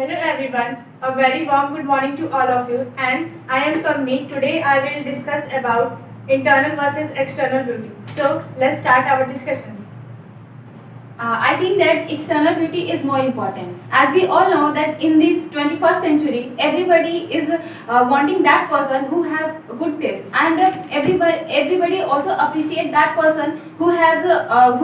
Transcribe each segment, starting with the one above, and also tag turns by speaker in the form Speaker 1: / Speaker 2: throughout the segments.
Speaker 1: Hello everyone, a very warm good morning to all of you, and I am Kammi. Today I will discuss about internal versus external beauty. So let's start our discussion.
Speaker 2: I think that external beauty is more important. As we all know that in this 21st century, everybody is wanting that person who has good face, and everybody also appreciate that person who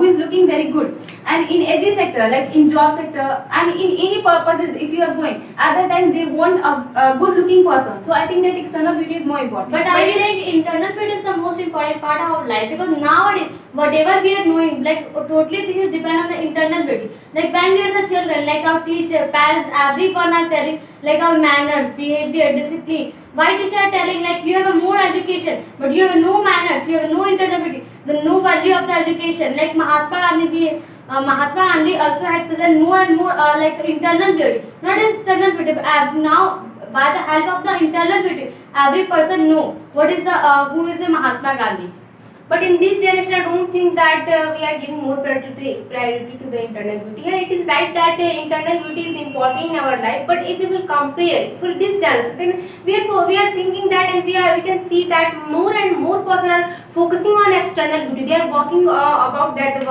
Speaker 2: is looking very good. And in every sector, like in job sector and in any purposes, if you are going at that time, they want a good looking person. So I think that external beauty is more important.
Speaker 3: But I think internal beauty is the most important part of our life, because nowadays whatever we are knowing, like totally things depend on the internal beauty. Like when we are the children, like our teacher, parents, everyone are telling like our manners, behavior, discipline. Why teacher are telling like you have a more education, but you have no manners, you have no internal beauty, the no value of the education. Like Mahatma Gandhi also had present more and more like internal beauty, not external beauty. But now by the help of the internal beauty, every person know what is the who is the Mahatma Gandhi.
Speaker 4: But in this generation, I don't think that we are giving more priority to the internal beauty. Yeah, it is right that internal beauty is important in our life. But if we will compare for this generation, then we are thinking that, and we can see that more and more person are focusing on external beauty. They are working about that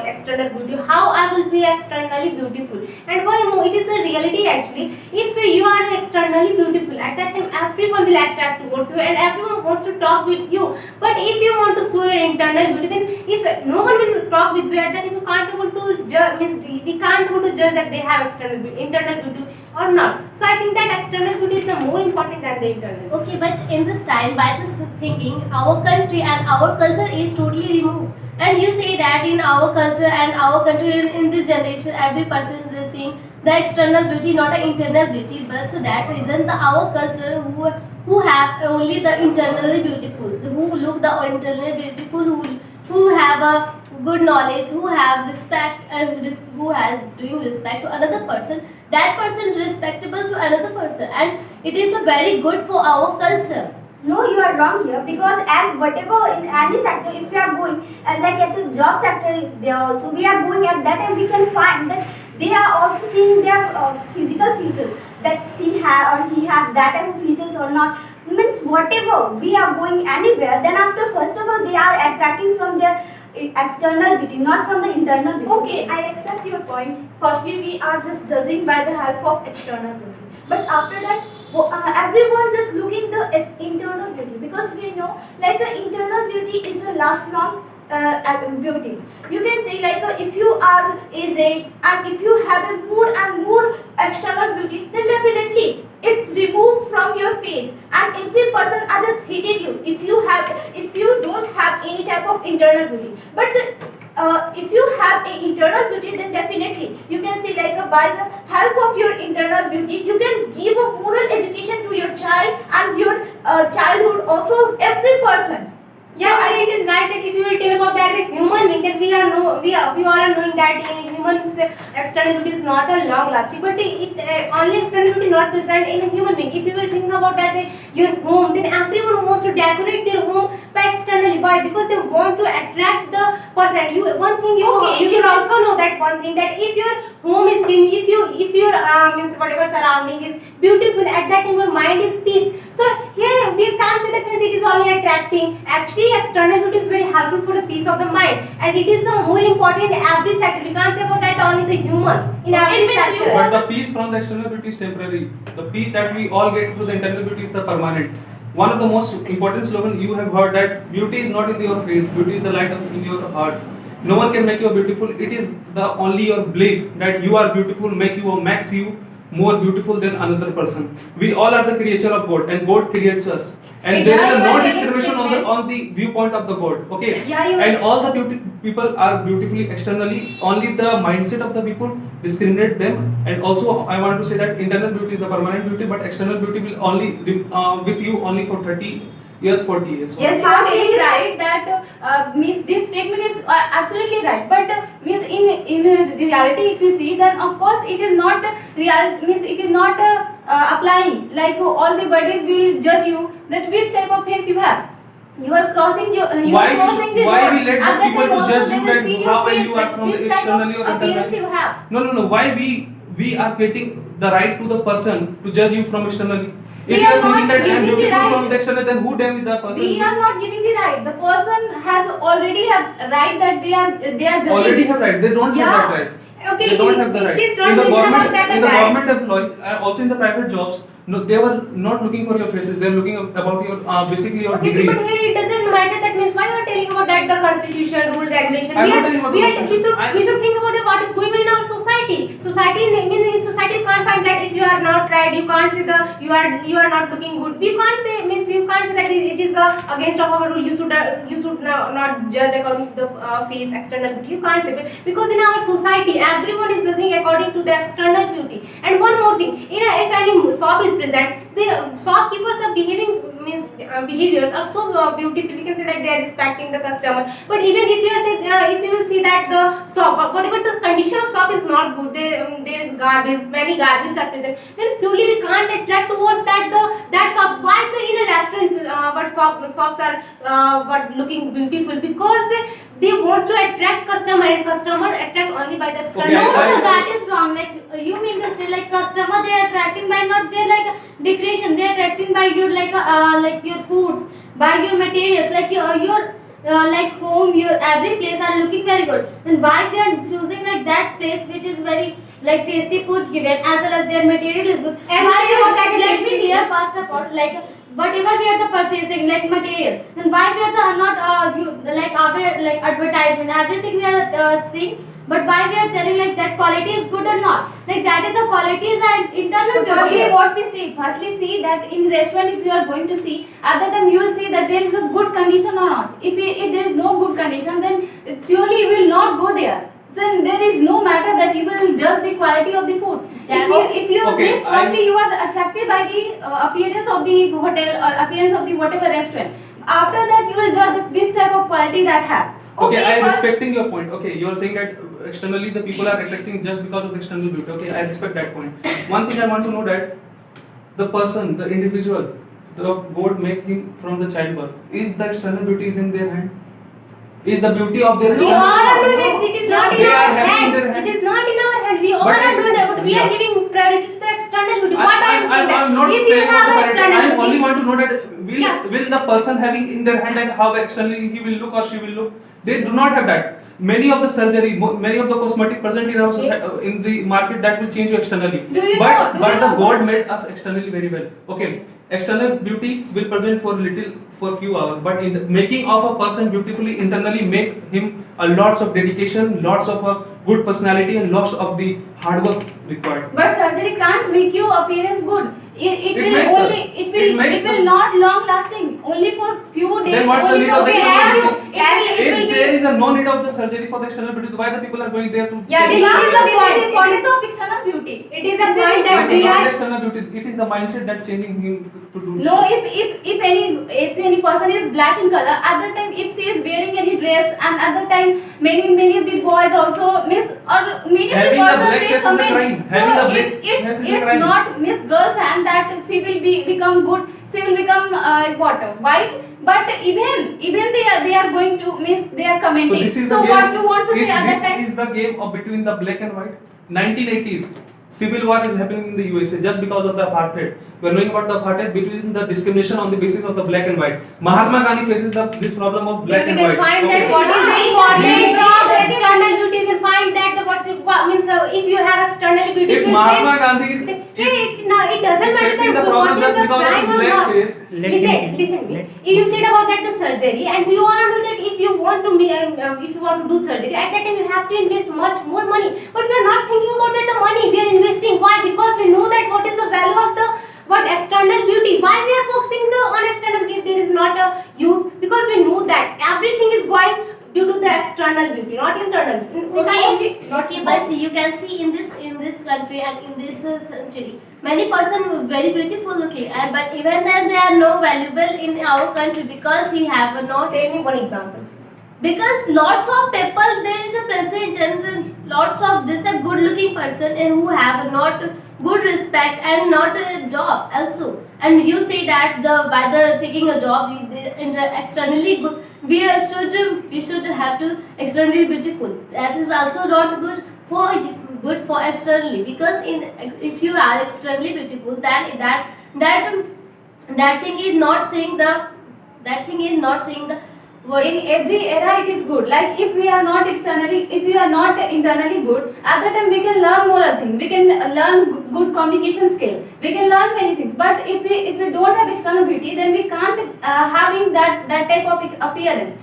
Speaker 4: external beauty. How I will be externally beautiful, and why more? It is a reality actually. If you are externally beautiful, at that time everyone will attract towards you, and everyone wants to talk with you. But if you want to show your internal beauty, then if no one will talk with you, at that time you can't able to judge. We can't able to judge that they have internal beauty or not. So I think that external beauty is more important than the internal.
Speaker 3: Okay, but in this time, by this thinking, our country and our culture is totally removed. And you say that in our culture and our country in this generation, every person is seeing the external beauty, not the internal beauty. But so that reason, our culture who have only the internally beautiful, who look the internally beautiful, who have a good knowledge, who have respect and who has doing respect to another person. That person respectable to another person, and it is a very good for our culture.
Speaker 5: No, you are wrong here, because as whatever in any sector, if we are going as like at the job sector, they are also we are going at that time we can find that they are also seeing their physical features, that she have or he have that type of features or not. Means whatever we are going anywhere, then after first of all they are attracting from their external beauty, not from the internal beauty.
Speaker 2: Okay, I accept your point. Firstly, we are just judging by the help of external beauty, but after that, everyone just looking the internal beauty, because we know like the internal beauty is a last long beauty. You can say like if you are aged and if you have a more and more external beauty, then definitely it's removed from your face, and every person are just hated you if you don't have any type of internal beauty. But if you have a internal beauty, then definitely you can say like by the help of your internal beauty, you can give a moral education to your child and your childhood also every person.
Speaker 4: Yeah, and it is right that if you will tell about that the human being, that we all are knowing that humans external beauty is not a long lasting, but it only external beauty not present in a human being. If you will think about that your home, then everyone wants to decorate their home by externally. Why? Because they want to attract the person. You should also know that one thing, that if your home is clean, if your means whatever surrounding is beautiful, at that time your mind is peace. So here we can't say that means it is only attracting. Actually, external beauty is very helpful for the peace of the mind, and it is the more important in every sector. We can't say about that only the humans in every sector.
Speaker 6: But the peace from the external beauty is temporary. The peace that we all get through the internal beauty is the permanent. One of the most important slogan you have heard, that beauty is not in your face, beauty is the light in your heart. No one can make you beautiful. It is the only your belief that you are beautiful makes you more beautiful than another person. We all are the creature of God, and God creates us. And there is no discrimination on the viewpoint of the God. Okay.
Speaker 2: Yeah,
Speaker 6: and all the people are beautifully externally. Only the mindset of the people discriminate them. And also, I want to say that internal beauty is a permanent beauty, but external beauty will only with you only for 30 years, 40 years.
Speaker 2: Yes, you are very right that means this statement is absolutely right. But means in reality, if you see, then of course it is not real. Means it is not applying. Like all the bodies will judge you that which type of face you have. You are crossing your.
Speaker 6: Why we let the people to judge you
Speaker 2: that
Speaker 6: how well you are from
Speaker 2: which
Speaker 6: externally
Speaker 2: type
Speaker 6: or
Speaker 2: of appearance
Speaker 6: internally?
Speaker 2: you have.
Speaker 6: No. Why we we are getting the right to the person to judge you from externally. If
Speaker 2: We
Speaker 6: you
Speaker 2: are
Speaker 6: are thinking
Speaker 2: not
Speaker 6: that I am
Speaker 2: giving the
Speaker 6: beautiful
Speaker 2: right.
Speaker 6: from the external, then who damn is the person?
Speaker 2: We are not giving the right. The person has already have right that they are judging.
Speaker 6: Already have right. They don't
Speaker 2: Yeah.
Speaker 6: have that right.
Speaker 4: Okay,
Speaker 6: They don't have the right.
Speaker 4: please don't
Speaker 6: In the
Speaker 4: mention about
Speaker 6: government,
Speaker 4: that
Speaker 6: in the
Speaker 4: bad.
Speaker 6: government employees, also in the private jobs, no, they were not looking for your faces. They are looking about your basically your
Speaker 4: Okay,
Speaker 6: degrees.
Speaker 4: but here it doesn't matter. That means why you are telling about that the constitution, rule, regulation.
Speaker 6: I'm
Speaker 4: We
Speaker 6: not
Speaker 4: are,
Speaker 6: telling about
Speaker 4: we
Speaker 6: the
Speaker 4: are,
Speaker 6: constitution.
Speaker 4: we should think about what is going on in our society. Society, means in society you can't find that if you are not right, you can't say the you are not looking good. You can't say, means you can't say that it is against of our rule. You should not judge according to the face, external beauty. You can't say, because in our society everyone is judging according to the external beauty. And one more thing, if any shop is present, the shopkeepers are behaving, means behaviors are so beautiful. We can say that they are respecting the customer. But even if you are if you will see that the shop, whatever the condition of shop is not good, there is garbage, many garbage are present, then surely we can't attract towards that shop. Why the in a restaurant but shops are but looking beautiful? Because they want to attract customer, and customer attract only by the external.
Speaker 3: No,
Speaker 6: I-
Speaker 3: no, that is wrong. Like you mean to say, like customer, they are attracting by not their like decoration. They are attracting by your like your foods, by your materials, like your like home, your every place are looking very good. Then why we are choosing like that place which is very like tasty food given as well as their material is good?
Speaker 4: As
Speaker 3: Why
Speaker 4: I
Speaker 3: we
Speaker 4: said
Speaker 3: are
Speaker 4: about that
Speaker 3: let's
Speaker 4: tasty
Speaker 3: be clear first of all, like whatever we are the purchasing like material, then why we are the not you like our like advertisement everything we are seeing. But why we are telling like that quality is good or not? Like that is the quality is an internal
Speaker 2: Firstly,
Speaker 3: beauty.
Speaker 2: what we see, firstly that in restaurant, if you are going to see, at that time you will see that there is a good condition or not. If there is no good condition, then surely you will not go there. Then there is no matter that you will judge the quality of the food. If you
Speaker 6: Okay,
Speaker 2: this firstly you are attracted by the appearance of the hotel or appearance of the whatever restaurant. After that you will judge this type of quality that have.
Speaker 6: Okay, I am
Speaker 2: first-
Speaker 6: respecting your point. Okay, you are saying that externally the people are attracting just because of the external beauty. Okay, I respect that point. One thing I want to know that the person, the individual, the God make him from the childbirth. Is the external beauty is in their hand? Is the beauty of their
Speaker 4: We
Speaker 6: external
Speaker 4: all
Speaker 6: beauty?
Speaker 4: know that it is not
Speaker 6: They
Speaker 4: in
Speaker 6: are
Speaker 4: our
Speaker 6: having
Speaker 4: hand.
Speaker 6: their hand.
Speaker 4: It is not in our hand. We all
Speaker 6: But
Speaker 4: are
Speaker 6: it's-
Speaker 4: doing that, but we are
Speaker 6: yeah.
Speaker 4: giving priority to the external beauty. What I am saying
Speaker 6: I'm
Speaker 4: that
Speaker 6: not
Speaker 4: if you
Speaker 6: saying
Speaker 4: have
Speaker 6: about
Speaker 4: an
Speaker 6: the
Speaker 4: external
Speaker 6: I only
Speaker 4: beauty,
Speaker 6: want to know that will
Speaker 4: Yeah.
Speaker 6: will the person having in their hand and how externally he will look or she will look. They do not have that. Many of the surgery, many of the cosmetic present in our society, in the market that will change you externally.
Speaker 2: Do you
Speaker 6: but
Speaker 2: know- do
Speaker 6: but
Speaker 2: you
Speaker 6: the
Speaker 2: know-
Speaker 6: God made us externally very well. Okay, external beauty will present for few hours, but in the making of a person beautifully internally make him a lots of dedication, lots of a good personality, and lots of the hard work required.
Speaker 2: But surgery can't make you appearance good. It
Speaker 6: It
Speaker 2: will
Speaker 6: makes
Speaker 2: only
Speaker 6: us-
Speaker 2: it will
Speaker 6: it makes
Speaker 2: will
Speaker 6: us-
Speaker 2: not long lasting. Only for few days.
Speaker 6: Then what's the
Speaker 2: only
Speaker 6: need
Speaker 2: for
Speaker 6: of the
Speaker 2: they
Speaker 6: external
Speaker 2: have you.
Speaker 6: beauty?
Speaker 2: It
Speaker 6: If
Speaker 2: will
Speaker 6: there
Speaker 2: be.
Speaker 6: is a no need of the surgery for the external beauty, why the people are going there to?
Speaker 4: Yeah,
Speaker 6: take
Speaker 4: it
Speaker 6: surgery?
Speaker 4: is the point.
Speaker 2: The importance of external beauty.
Speaker 4: it is a point
Speaker 6: It
Speaker 4: that
Speaker 6: is
Speaker 4: we
Speaker 6: not
Speaker 4: are.
Speaker 6: external beauty. It is the mindset that changing him to do.
Speaker 2: No,
Speaker 6: so.
Speaker 2: if any person is black in color, at that time if she is wearing any dress, and at that time many of the boys also miss or many of the
Speaker 6: Having a
Speaker 2: persons
Speaker 6: black
Speaker 2: they
Speaker 6: face is a
Speaker 2: comment.
Speaker 6: crime.
Speaker 2: So
Speaker 6: Having a black
Speaker 2: it's
Speaker 6: face is a
Speaker 2: it's
Speaker 6: crime.
Speaker 2: not miss girl's hand that she will become good. She will become what white. But even they are going to miss, they are
Speaker 6: So
Speaker 2: commenting.
Speaker 6: this is
Speaker 2: So
Speaker 6: the game.
Speaker 2: what you want to say at that
Speaker 6: This
Speaker 2: time?
Speaker 6: is the game of between the black and white. 1980s, civil war is happening in the USA just because of the apartheid. We are knowing about the apartheid between the discrimination on the basis of the black and white. Mahatma Gandhi faces this problem of black
Speaker 4: Then
Speaker 6: and
Speaker 4: we can
Speaker 6: white.
Speaker 4: find
Speaker 6: Okay.
Speaker 4: that what is the importance of external beauty. You can find that what means if you have external beauty.
Speaker 6: If Mahatma Gandhi is
Speaker 4: it doesn't
Speaker 6: is
Speaker 4: matter
Speaker 6: facing
Speaker 4: that
Speaker 6: the
Speaker 4: what
Speaker 6: problem
Speaker 4: is
Speaker 6: just
Speaker 4: the
Speaker 6: because of
Speaker 4: crime
Speaker 6: his
Speaker 4: or
Speaker 6: black
Speaker 4: not.
Speaker 6: face.
Speaker 4: Listen me. You said about that the surgery, and we all know that if you want to if you want to do surgery, at that time you have to invest much more money. But we are not thinking about that the money we are investing. Why? Because we know that what is the value of the external beauty. Why we are focusing on external beauty? There is not a use, because we know that everything is going due to the external beauty, not internal. We can't-
Speaker 3: Okay, but you can see in this country and in this century, many person who very beautiful looking, and but even then they are no valuable in our country because he have a not.
Speaker 4: Tell me one example.
Speaker 3: Because lots of people there is a present and lots of this a good looking person and who have not good respect and not a job also, and you say that by the taking a job externally good, we should have to externally beautiful, that is also not good for
Speaker 4: good for externally, because if you are externally beautiful, then that thing is not saying the word.
Speaker 2: In every era it is good. Like if we are not internally good, at that time we can learn moral things, we can learn good communication skill, we can learn many things. But if we don't have external beauty, then we can't having that type of appearance.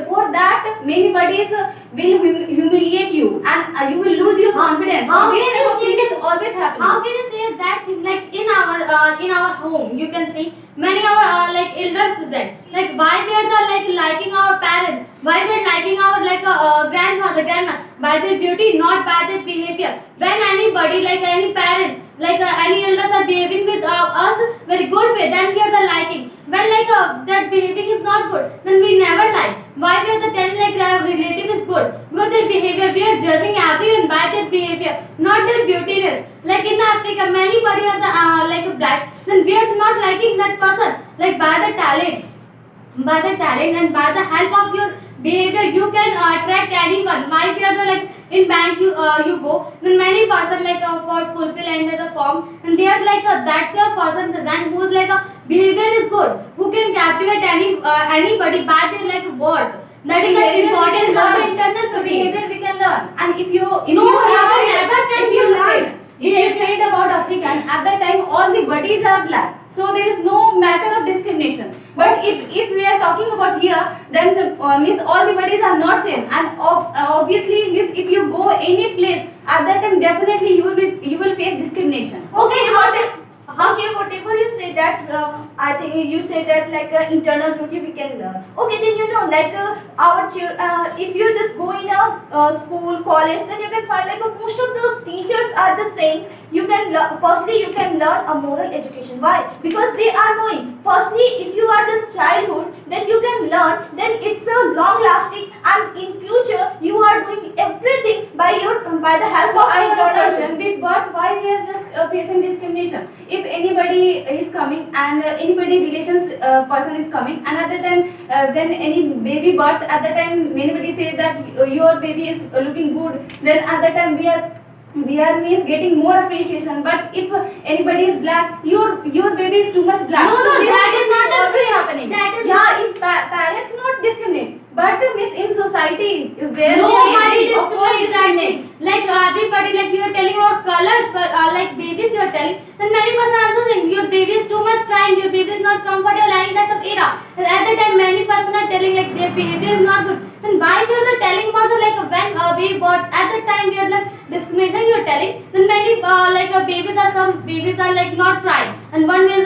Speaker 2: For that many bodies will humiliate you, and you will lose your confidence.
Speaker 3: How
Speaker 2: So this
Speaker 3: can
Speaker 2: type
Speaker 3: you
Speaker 2: of
Speaker 3: say
Speaker 2: thing
Speaker 3: this?
Speaker 2: is always happening.
Speaker 3: How can you say that thing? Like in our home, you can see many our like elders present. Like why we are the like liking our parents? Why we are liking our like grandfather, grandma by their beauty, not by their behavior. When anybody like any parent like any elders are behaving with us very good way, then we are the liking. When like that behaving is not good, then we never like. Why we are the telling like our relative is good? Because their behavior, we are judging everyone by their behavior, not their beautiness. Like in Africa, many body are the like black, then we are not liking that person. Like by the talent and by the help of your behavior, you can attract anyone. Why we are the like in bank you go, then many person like for fulfill and the form, and they are like that's a person present who is like a behavior is good, who can captivate anybody by their like words. That is the
Speaker 2: Behavior we
Speaker 3: importance
Speaker 2: can
Speaker 3: of the
Speaker 2: learn.
Speaker 3: internal
Speaker 2: So
Speaker 3: beauty.
Speaker 2: behavior we can learn, and if you
Speaker 3: No, never can you learn.
Speaker 2: If you said about African, at that time all the bodies are black, so there is no matter of discrimination. But if we are talking about here, then means all the bodies are not same, and obviously means if you go any place at that time, definitely you will face discrimination.
Speaker 5: Okay, whatever you say that, I think you say that like internal beauty we can learn. Okay, then like our if you just go in a school, college, then you can find like most of the teachers are just saying you can firstly you can learn a moral education. Why? Because they are knowing. Firstly, if you are just childhood, then you can learn. Then it's a long lasting, and in future you are doing everything by the help
Speaker 2: So
Speaker 5: of
Speaker 2: I have a
Speaker 5: internal
Speaker 2: question: with birth, why we are just facing discrimination? If anybody is coming and anybody relations person is coming, and at the time when any baby birth, at the time anybody say that your baby is looking good, then at the time we are means getting more appreciation. But if anybody is black, your baby is too much black.
Speaker 3: No,
Speaker 2: So this
Speaker 3: that is not
Speaker 2: always
Speaker 3: discrimination.
Speaker 2: happening.
Speaker 3: That is
Speaker 2: Yeah, if parents not discriminate, but means in society where
Speaker 3: Nobody
Speaker 2: we of course
Speaker 3: discriminates. Like everybody, like you are telling about colors, but like babies you are telling, then many person also saying your baby is too much crying, your baby is not comfortable, and that's of era. And at the time, many person are telling like their behavior is not good. Then why you are the telling about the like when a baby born? At the time we are like discrimination you are telling. Then many like babies are some babies are like not crying, and one is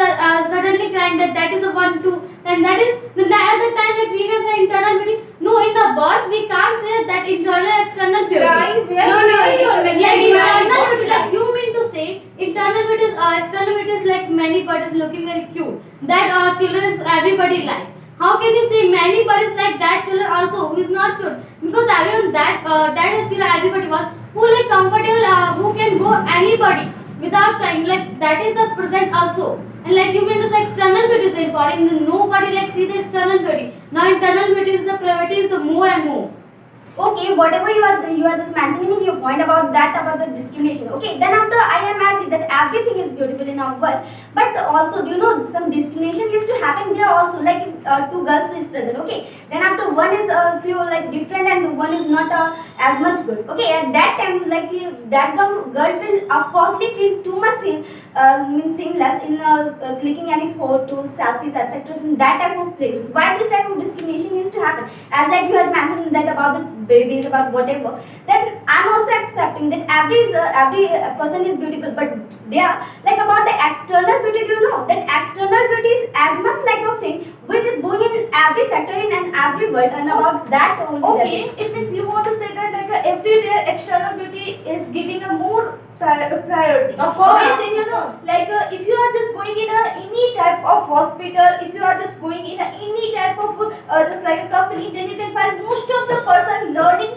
Speaker 3: suddenly crying. That is a one two. And that is then at the time like we can say internal beauty. No, in the birth we can't say that internal external beauty.
Speaker 2: Crying, where
Speaker 3: No,
Speaker 2: you
Speaker 3: no,
Speaker 2: are
Speaker 3: no.
Speaker 2: making
Speaker 3: Like
Speaker 2: it
Speaker 3: internal
Speaker 2: very
Speaker 3: beauty, like you mean to say internal beauty is external beauty is like many bodies looking very cute. That children is everybody like. How can you say many bodies like that children also who is not cute? Because everyone that is children everybody wants who like comfortable who can go anybody without crying, like that is the present also. And like you mean to say external beauty is important. Nobody like see the external beauty. Now internal beauty is the priority is the more and more.
Speaker 5: Okay, whatever you are just mentioning in your point about the discrimination. Okay, then after I am agree that everything is beautiful in our world, but also do you know some discrimination used to happen there also. Like if two girls is present. Okay, then after one is feel like different and one is not as much good. Okay, at that time like that girl will of course feel too much means seamless in clicking any photos, selfies, etc. in that type of places. Why this type of discrimination used to happen? As like you had mentioned that about the babies, about whatever, then I'm also accepting that every person is beautiful, but they are like about the external beauty. Do you know that external beauty is as much like of thing which is going in every sector in every world, and about that only.
Speaker 2: Okay, it means you want to say that like everywhere external beauty is giving a more priority.
Speaker 5: Of course.
Speaker 2: Okay, then like if you are just going in any type of hospital, if you are just going in any type of just like a company, then you can find most of the person learning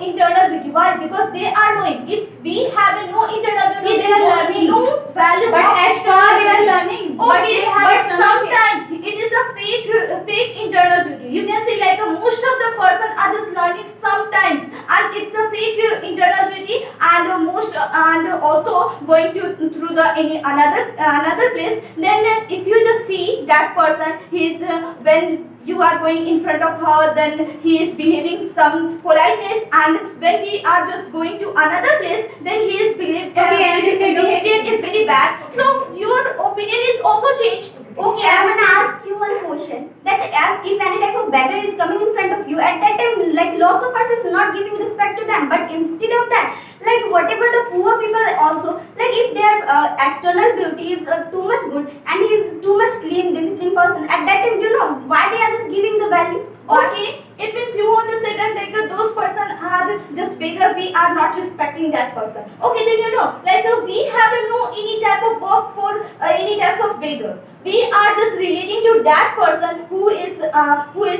Speaker 2: internal beauty. Why? Because they are knowing. If we have no internal beauty,
Speaker 4: So they are learning.
Speaker 2: no value.
Speaker 4: But
Speaker 2: of
Speaker 4: external they are learning. But
Speaker 2: Okay,
Speaker 4: they have
Speaker 2: but
Speaker 4: external
Speaker 2: sometimes it is a fake internal beauty. You can see like most of the person are just learning sometimes, and it's a fake internal beauty, and and also going to through the any another place. Then if you just see that person, he's when you are going in front of her, then he is behaving some politeness, and when we are just going to another place, then he is
Speaker 4: Okay, as you said,
Speaker 2: behavior is very bad. So your opinion is also changed.
Speaker 5: Okay, I want to ask you one question. That if any type of beggar is coming in front of you, at that time, like lots of persons not giving respect to them, but instead of that, like whatever the poor people also, like if their external beauty is too much good and he is too much clean, disciplined person, at that time, you know why they are just giving the value?
Speaker 2: Okay, it means you want to say that like those person are just beggar, we are not respecting that person. Okay, then you know, like we have no any type of work for any types of beggar. We are just relating to that person who is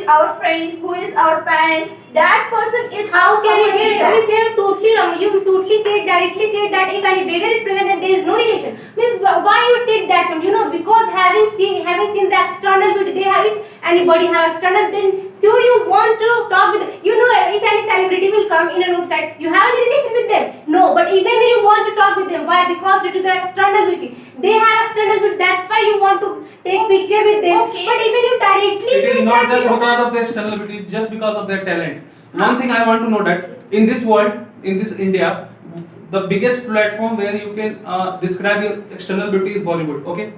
Speaker 2: our friend, who is our parents. That person is
Speaker 4: How can you
Speaker 2: be
Speaker 4: get? Means you are totally wrong. You totally directly said that if any beggar is present, then there is no relation. Means why you said that one? You know, because having seen the external beauty, they have, if anybody have external, then sure you want to talk with. You know, if any celebrity will come in a roadside, you have any relation with them? No, but even you want to talk with them. Why? Because due to the external beauty, they have external beauty. That's why you want to take picture with them.
Speaker 2: Okay.
Speaker 4: But even you directly
Speaker 6: It is
Speaker 4: say
Speaker 6: not
Speaker 4: that
Speaker 6: just
Speaker 4: you
Speaker 6: because of their external beauty, just because of their talent. One thing I want to know that in this world, in this India, the biggest platform where you can describe your external beauty is Bollywood. Okay,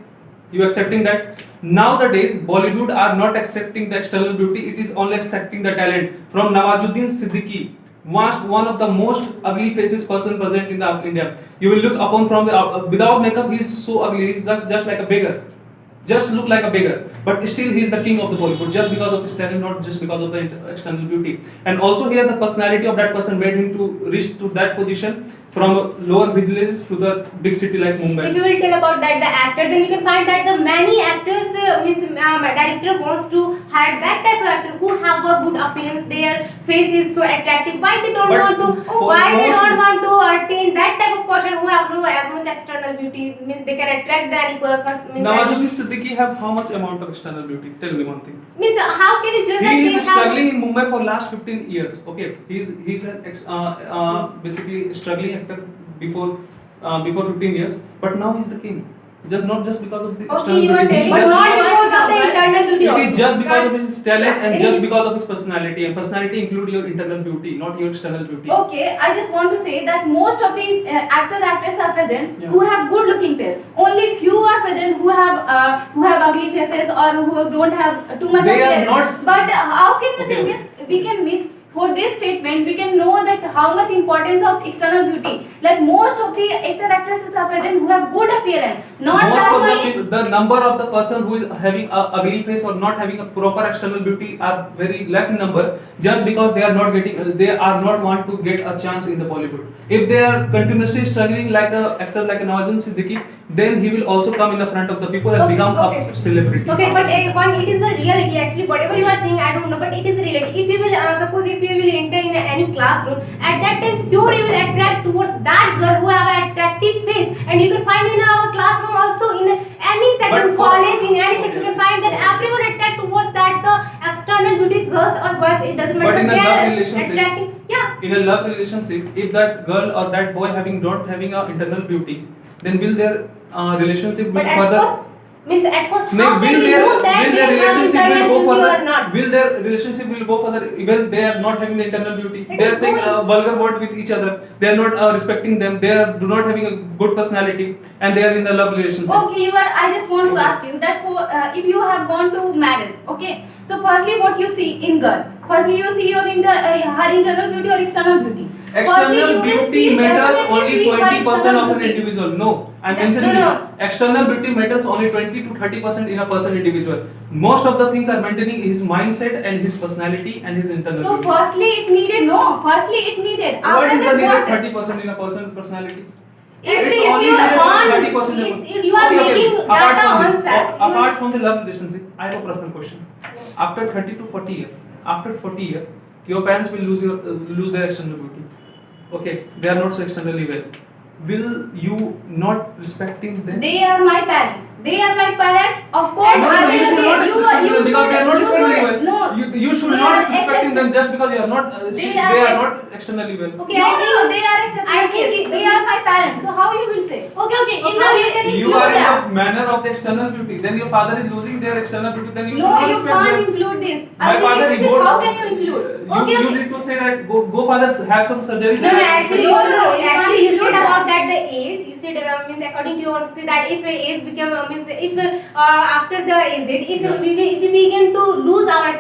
Speaker 6: you accepting that? Nowadays, Bollywood are not accepting the external beauty; it is only accepting the talent. From Nawazuddin Siddiqui, one of the most ugly faces person present in the India. You will look upon from the without makeup, he is so ugly. He's just like a beggar. Just look like a beggar, but still he is the king of the Bollywood just because of his talent, not just because of the external beauty. And also here the personality of that person made him to reach to that position from lower villages to the big city like Mumbai.
Speaker 4: If you will tell about that the actor, then you can find that the many actors director wants to hire that type of actor who have a good appearance. Their face is so attractive. Why they don't
Speaker 6: But
Speaker 4: want to?
Speaker 6: for
Speaker 4: Why they
Speaker 6: most-
Speaker 4: don't want to attain that type of person who have no as much external beauty? Means they can attract the any person.
Speaker 6: Nawazuddin Siddiqui have how much amount of external beauty? Tell me one thing.
Speaker 4: Means how can you judge that
Speaker 6: He
Speaker 4: they
Speaker 6: is
Speaker 4: have?
Speaker 6: struggling in Mumbai for last 15 years. Okay, he's an basically struggling actor before 15 years, but now he's the king. Not just because of the external
Speaker 2: you are
Speaker 6: beauty. He's
Speaker 2: telling
Speaker 4: But
Speaker 6: just-
Speaker 4: not because of the internal beauty.
Speaker 6: It
Speaker 4: also.
Speaker 6: is just because of his talent and
Speaker 4: It
Speaker 6: just
Speaker 4: is-
Speaker 6: because of his personality. And personality include your internal beauty, not your external beauty.
Speaker 2: Okay, I just want to say that most of the actor actresses are present
Speaker 6: Yeah.
Speaker 2: who have good looking face. Only few are present who have ugly faces or who don't have too much
Speaker 6: They are
Speaker 2: appearance.
Speaker 6: not-
Speaker 2: But how can we
Speaker 6: Okay.
Speaker 2: miss? We can miss. For this statement, we can know that how much importance of external beauty. Like most of the actor actresses are present who have good appearance. Not
Speaker 6: Most
Speaker 2: that
Speaker 6: of
Speaker 2: way.
Speaker 6: the number of the person who is having a ugly face or not having a proper external beauty are very less in number, just because they are not want to get a chance in the Bollywood. If they are continuously struggling like a actor like Nawazuddin Siddiqui, then he will also come in the front of the people and
Speaker 4: Okay,
Speaker 6: become
Speaker 4: okay.
Speaker 6: a celebrity.
Speaker 4: Okay, but one, it is the reality actually. Whatever you are saying, I don't know, but it is the reality. If you will, suppose if you will enter in any classroom, at that time, sure you will attract towards that girl who have an attractive face, and you can find in our classroom also in any sector,
Speaker 6: But for-
Speaker 4: college, in any sector,
Speaker 6: Okay.
Speaker 4: you can find that everyone attract towards that the external beauty, girls or boys, it doesn't matter.
Speaker 6: But in a
Speaker 4: They
Speaker 6: love
Speaker 4: are
Speaker 6: relationship-
Speaker 4: attracting, yeah.
Speaker 6: In a love relationship, if that girl or that boy not having a internal beauty, then will their relationship
Speaker 4: But
Speaker 6: will
Speaker 4: at
Speaker 6: further?
Speaker 4: first, means at first,
Speaker 6: No,
Speaker 4: how can
Speaker 6: will
Speaker 4: you
Speaker 6: their
Speaker 4: know that
Speaker 6: will
Speaker 4: they
Speaker 6: their
Speaker 4: have
Speaker 6: relationship will
Speaker 4: internal
Speaker 6: go
Speaker 4: beauty or
Speaker 6: further?
Speaker 4: not?
Speaker 6: Will their relationship will go further even they are not having the internal beauty?
Speaker 4: It
Speaker 6: They are
Speaker 4: is
Speaker 6: saying
Speaker 4: going-
Speaker 6: vulgar word with each other. They are not respecting them. They do not having a good personality, and they are in a love relationship.
Speaker 2: Okay, you are. I just want to ask you that for if you have gone to marriage, okay. So firstly, what you see in girl? Firstly, you see her internal beauty or external beauty. Firstly,
Speaker 6: External
Speaker 2: you will
Speaker 6: beauty
Speaker 2: see
Speaker 6: matters
Speaker 2: definitely
Speaker 6: only
Speaker 2: see her
Speaker 6: 20%
Speaker 2: external
Speaker 6: of an
Speaker 2: beauty.
Speaker 6: individual. No, I'm
Speaker 4: No,
Speaker 6: mentioning
Speaker 4: no.
Speaker 6: it. External beauty matters only 20 to 30% in a person individual. Most of the things are maintaining his mindset and his personality and his internal
Speaker 2: So
Speaker 6: beauty.
Speaker 2: firstly, it needed no. Firstly, it needed.
Speaker 6: What
Speaker 2: After
Speaker 6: is the
Speaker 2: that,
Speaker 6: needed
Speaker 2: what?
Speaker 6: 30% in a person personality?
Speaker 4: If
Speaker 6: It's
Speaker 4: you
Speaker 6: only
Speaker 4: are
Speaker 6: needed
Speaker 4: on,
Speaker 6: 30%
Speaker 4: you are making
Speaker 6: Apart
Speaker 4: data
Speaker 6: from
Speaker 4: on
Speaker 6: this,
Speaker 4: that.
Speaker 6: apart from the love relationship, I have a personal question. After 30 to 40 years, after 40 years, your parents will lose their external beauty. Okay, they are not so externally well. will you not respecting them?
Speaker 4: They are my parents. They are my parents. Of course,
Speaker 6: No,
Speaker 4: I
Speaker 6: no, you
Speaker 4: will.
Speaker 6: should not disrespect them because they are not externally well.
Speaker 4: No,
Speaker 6: You should
Speaker 4: they
Speaker 6: not
Speaker 4: are
Speaker 6: respecting them just because you are not.
Speaker 4: They
Speaker 6: They
Speaker 4: are
Speaker 6: are
Speaker 4: ex-
Speaker 6: not externally well.
Speaker 4: okay,
Speaker 2: No,
Speaker 4: I think
Speaker 2: no, they are accepting.
Speaker 4: I think
Speaker 2: They are my parents. So how you will say?
Speaker 3: Okay, okay. In
Speaker 4: how
Speaker 3: the
Speaker 4: you can
Speaker 6: You
Speaker 4: include
Speaker 6: are in
Speaker 4: that?
Speaker 6: the manner of the external beauty. Then your father is losing their external beauty. Then you
Speaker 4: No,
Speaker 6: should not
Speaker 4: you
Speaker 6: respect
Speaker 4: can't
Speaker 6: them.
Speaker 4: include this.
Speaker 6: My father, he go.
Speaker 4: How can you include?
Speaker 3: Okay,
Speaker 6: You
Speaker 3: okay.
Speaker 6: need to say that go father have some surgery.
Speaker 4: No, no, actually,
Speaker 2: No, no, you
Speaker 4: actually, you
Speaker 2: can't
Speaker 4: said
Speaker 2: include
Speaker 4: about
Speaker 2: that.
Speaker 4: that the age. You said means according to you want to say that if age become means if after the age, if
Speaker 6: Yeah.
Speaker 4: we begin to lose our